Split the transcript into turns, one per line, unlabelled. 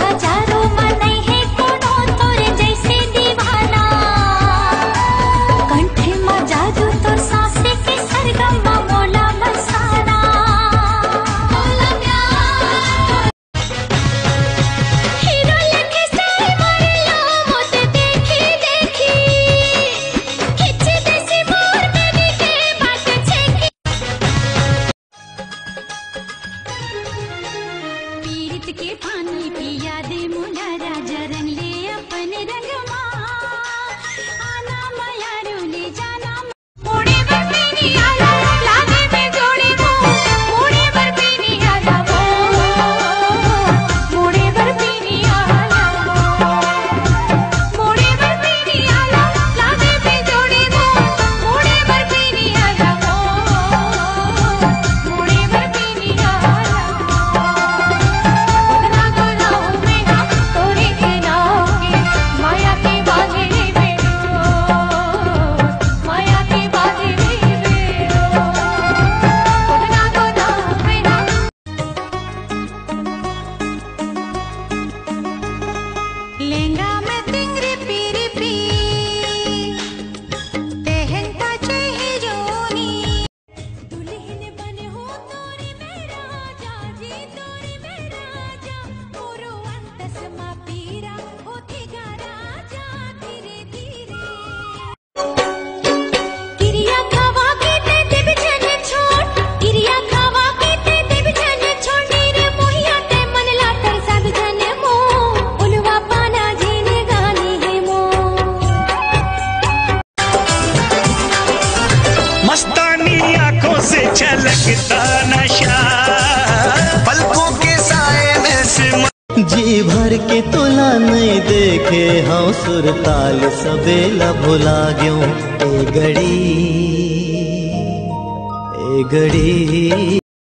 हजारों मन है कोनो तोरे जैसे दीवाना कंठ में जादू तोर सांसे के सरगम मोला बसाना मोला प्यार हीरो लखे साई मारलो मोते देखी देखी खिच्ची देसी मोर बेबी के बात छेकी पीरित के पानी पिया दे मोला राजा रंग ले अपन रंग आना माया रोले जाना मोड़े पर पीनी आला लागे में जोड़े वो मोड़े पर पीनी आला वो मोड़े पर पीनी आला मोड़े पर पीनी आला लागे में जोड़े वो मोड़े पर पीनी आला वो मोड़े पर पीनी आला उतना गुलाओ में ना तोरे के नाओगे माया की बाजे बेरो माया की बाजे बेरो उतना गुलाओ में ना लेंगा में तिंगरी पीरी पी तेहंता चाहे जोनी दुल्हन बने हो तोरी मेरा जाजी तोरी मेरा जा मोरो अंतस मा पीरा होती गा राजा धीरे धीरे किरिया खावा के ते देव जन छोड़ किरिया खावा के ते देव जन छोड़ रे मोहिया ते मन ला तर सब जन मो उलवा पाना जीने गानी है मो
मस्तानी आंखों से छलकता नशा पलकों के साए में सिमट
जी भर के तुला नहीं देखे हाँ सुरताल सबेला भुला गयो ए घड़ी